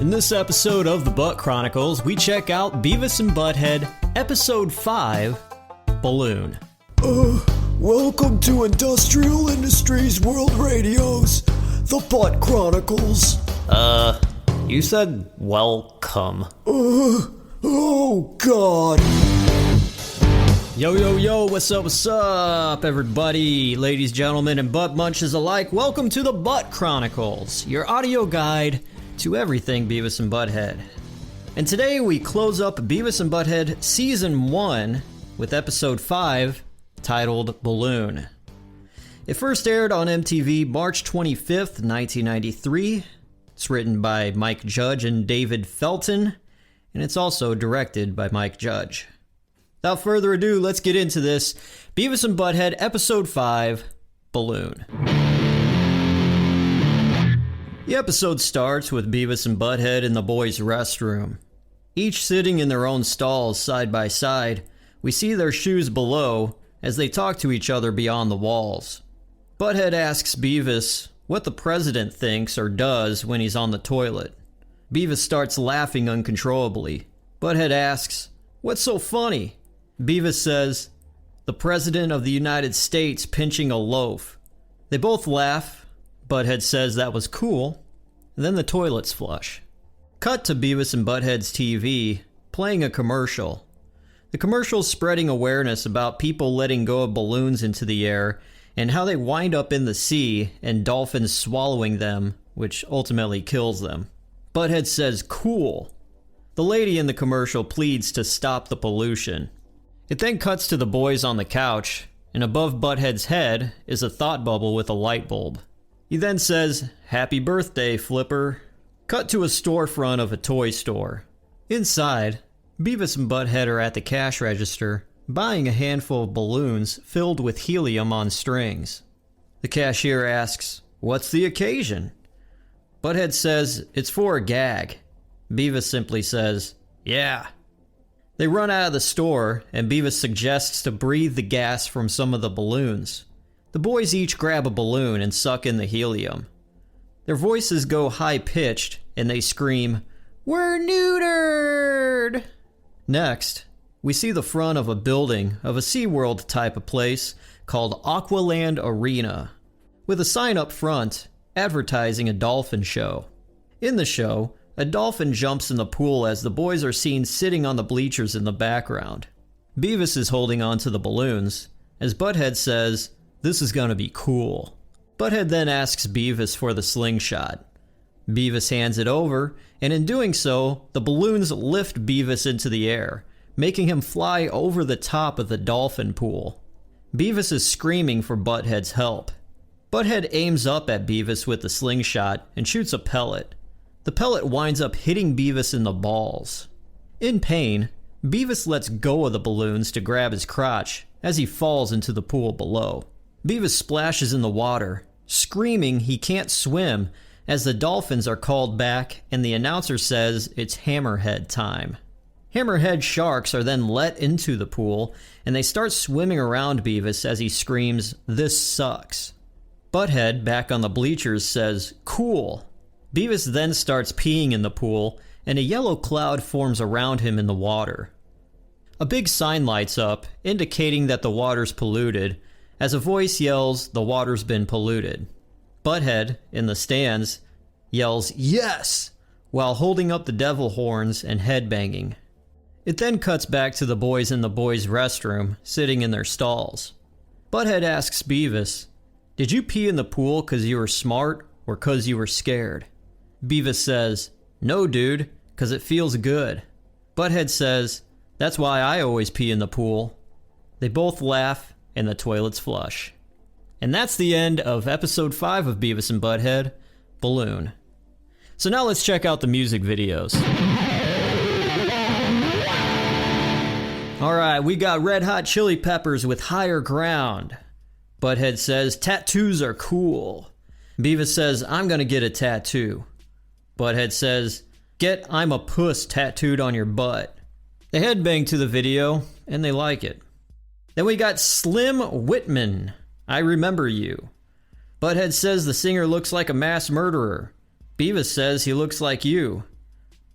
In this episode of the Butt Chronicles, we check out Beavis and Butthead, Episode 5, Balloon. Welcome to Industrial Industries World Radio's The Butt Chronicles. You said welcome. Oh God. Yo, what's up, everybody? Ladies, gentlemen, and butt munches alike, welcome to the Butt Chronicles, your audio guide to everything Beavis and Butthead. And today we close up Beavis and Butthead Season 1 with Episode 5, titled Balloon. It first aired on MTV March 25th, 1993. It's written by Mike Judge and David Felton, and it's also directed by Mike Judge. Without further ado, let's get into this. Beavis and Butthead, Episode 5, Balloon. The episode starts with Beavis and Butthead in the boys' restroom. Each sitting in their own stalls side by side, we see their shoes below as they talk to each other beyond the walls. Butthead asks Beavis what the president thinks or does when he's on the toilet. Beavis starts laughing uncontrollably. Butthead asks, "What's so funny?" Beavis says, "The President of the United States pinching a loaf." They both laugh. Butthead says that was cool. And then the toilets flush. Cut to Beavis and Butthead's TV, playing a commercial. The commercial's spreading awareness about people letting go of balloons into the air and how they wind up in the sea and dolphins swallowing them, which ultimately kills them. Butthead says, "Cool." The lady in the commercial pleads to stop the pollution. It then cuts to the boys on the couch, and above Butthead's head is a thought bubble with a light bulb. He then says, "Happy birthday, Flipper." Cut to a storefront of a toy store. Inside, Beavis and Butthead are at the cash register, buying a handful of balloons filled with helium on strings. The cashier asks, "What's the occasion?" Butthead says, "It's for a gag." Beavis simply says, "Yeah." They run out of the store, and Beavis suggests to breathe the gas from some of the balloons. The boys each grab a balloon and suck in the helium. Their voices go high-pitched, and they scream, "We're neutered!" Next, we see the front of a building of a SeaWorld type of place called Aqualand Arena, with a sign up front advertising a dolphin show. In the show, a dolphin jumps in the pool as the boys are seen sitting on the bleachers in the background. Beavis is holding on to the balloons, as Butthead says, "This is gonna be cool." Butthead then asks Beavis for the slingshot. Beavis hands it over, and in doing so, the balloons lift Beavis into the air, making him fly over the top of the dolphin pool. Beavis is screaming for Butthead's help. Butthead aims up at Beavis with the slingshot and shoots a pellet. The pellet winds up hitting Beavis in the balls. In pain, Beavis lets go of the balloons to grab his crotch as he falls into the pool below. Beavis splashes in the water, screaming he can't swim as the dolphins are called back and the announcer says it's hammerhead time. Hammerhead sharks are then let into the pool and they start swimming around Beavis as he screams, "This sucks." Butthead, back on the bleachers, says, "Cool." Beavis then starts peeing in the pool and a yellow cloud forms around him in the water. A big sign lights up, indicating that the water's polluted, as a voice yells, "The water's been polluted." Butthead, in the stands, yells, "Yes!" while holding up the devil horns and headbanging. It then cuts back to the boys in the boys' restroom, sitting in their stalls. Butthead asks Beavis, "Did you pee in the pool 'cause you were smart or 'cause you were scared?" Beavis says, "No, dude, 'cause it feels good." Butthead says, "That's why I always pee in the pool." They both laugh, and the toilets flush. And that's the end of Episode 5 of Beavis and Butthead, Balloon. So now let's check out the music videos. Alright, we got Red Hot Chili Peppers with Higher Ground. Butthead says, "Tattoos are cool." Beavis says, "I'm gonna get a tattoo." Butthead says, "Get I'm a puss tattooed on your butt." They headbang to the video, and they like it. Then we got Slim Whitman, "I Remember You." Butthead says the singer looks like a mass murderer. Beavis says he looks like you.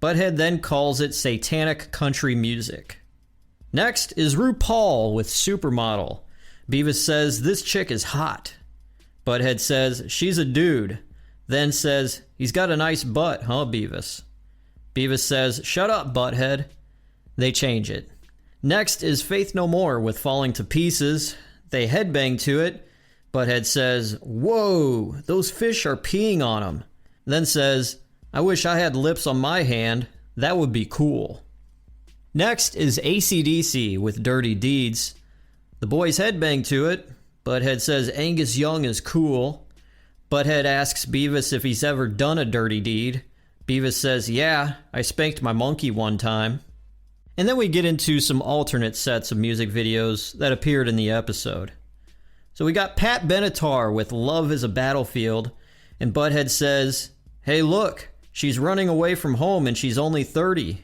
Butthead then calls it satanic country music. Next is RuPaul with Supermodel. Beavis says, this chick is hot. Butthead says, she's a dude. Then says, he's got a nice butt, huh, Beavis? Beavis says, shut up, Butthead. They change it. Next is Faith No More with Falling to Pieces. They headbang to it. Butthead says, whoa, those fish are peeing on them. Then says, I wish I had lips on my hand. That would be cool. Next is AC/DC with Dirty Deeds. The boys headbang to it. Butthead says Angus Young is cool. Butthead asks Beavis if he's ever done a dirty deed. Beavis says, yeah, I spanked my monkey one time. And then we get into some alternate sets of music videos that appeared in the episode. So we got Pat Benatar with Love is a Battlefield, and Butthead says, hey look, she's running away from home and she's only 30.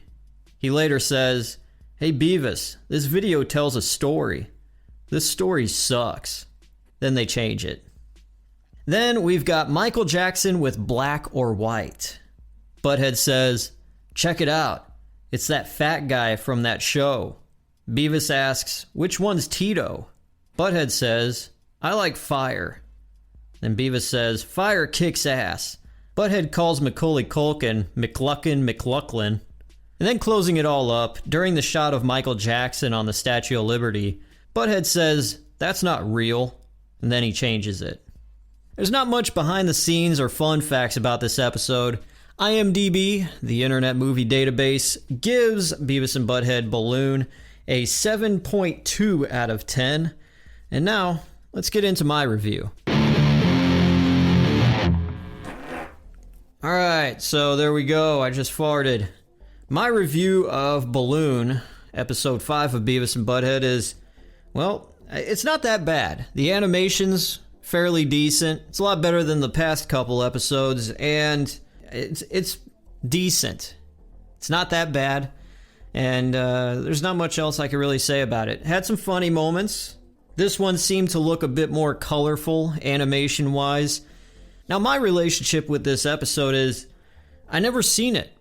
He later says, hey Beavis, this video tells a story. This story sucks. Then they change it. Then we've got Michael Jackson with Black or White. Butthead says, check it out. It's that fat guy from that show. Beavis asks, which one's Tito? Butthead says, I like Fire. Then Beavis says, Fire kicks ass. Butthead calls Macaulay Culkin McLuckin. And then closing it all up, during the shot of Michael Jackson on the Statue of Liberty, Butthead says, that's not real. And then he changes it. There's not much behind the scenes or fun facts about this episode. IMDb, the Internet Movie Database, gives Beavis and Butthead Balloon a 7.2 out of 10. And now, let's get into my review. Alright, so there we go. I just farted. My review of Balloon, episode 5 of Beavis and Butthead is, well, it's not that bad. The animation's fairly decent. It's a lot better than the past couple episodes, and it's decent. It's not that bad, and there's not much else I can really say about it. Had some funny moments. This one seemed to look a bit more colorful, animation-wise. Now, my relationship with this episode is, I never seen it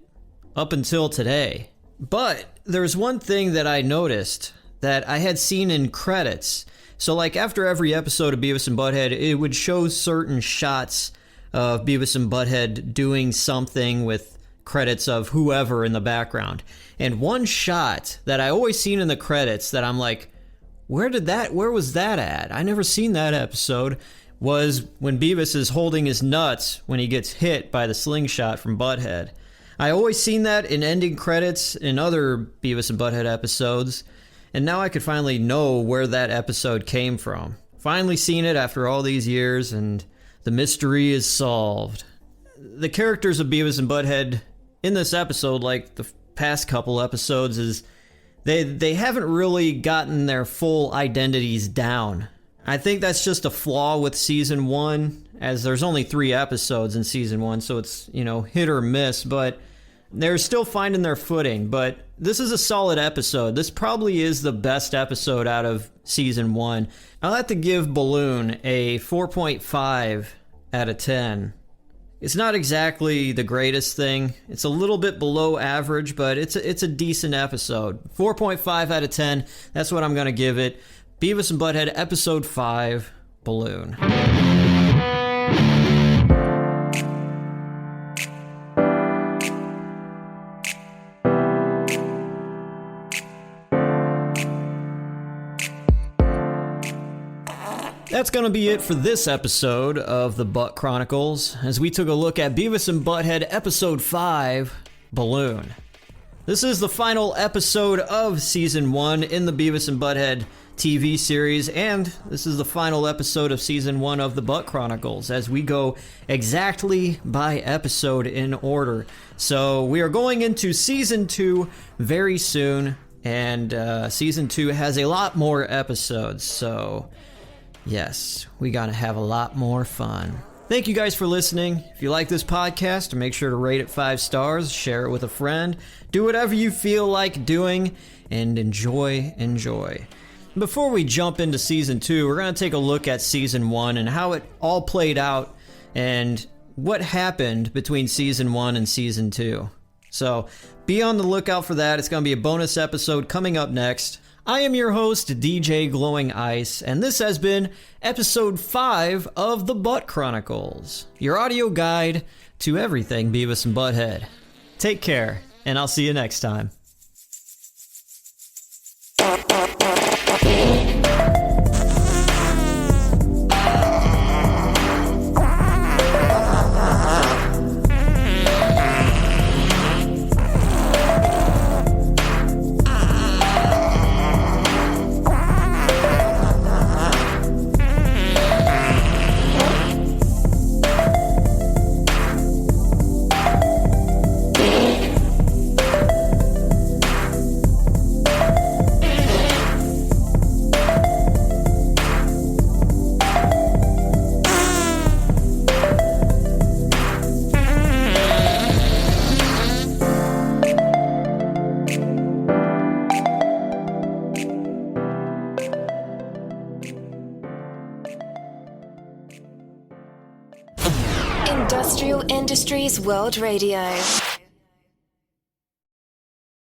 up until today. But there's one thing that I noticed that I had seen in credits. So, like, after every episode of Beavis and Butthead, it would show certain shots of Beavis and Butthead doing something with credits of whoever in the background. And one shot that I always seen in the credits that I'm like, where was that at? I never seen that episode, was when Beavis is holding his nuts when he gets hit by the slingshot from Butthead. I always seen that in ending credits in other Beavis and Butthead episodes, and now I could finally know where that episode came from. Finally seen it after all these years, and the mystery is solved. The characters of Beavis and Butthead in this episode, like the past couple episodes, is they haven't really gotten their full identities down. I think that's just a flaw with season 1, as there's only 3 episodes in season 1, so it's, hit or miss, but they're still finding their footing. But this is a solid episode. This probably is the best episode out of season 1. I'll have to give Balloon a 4.5 out of 10. It's not exactly the greatest thing. It's a little bit below average, but it's a decent episode. 4.5 out of 10. That's what I'm going to give it. Beavis and Butthead, Episode 5, Balloon. That's going to be it for this episode of the Butt Chronicles, as we took a look at Beavis and Butthead, Episode 5, Balloon. This is the final episode of Season 1 in the Beavis and Butthead TV series, and this is the final episode of Season 1 of the Butt Chronicles, as we go exactly by episode in order. So we are going into Season 2 very soon, and Season 2 has a lot more episodes, so yes, we gotta have a lot more fun. Thank you guys for listening. If you like this podcast, make sure to rate it 5 stars, share it with a friend, do whatever you feel like doing, and enjoy. Before we jump into Season 2, we're going to take a look at Season 1 and how it all played out and what happened between Season 1 and Season 2. So be on the lookout for that. It's going to be a bonus episode coming up next. I am your host, DJ Glowing Ice, and this has been episode 5 of the Butt Chronicles, your audio guide to everything Beavis and Butthead. Take care, and I'll see you next time. Industrial Industries World Radio.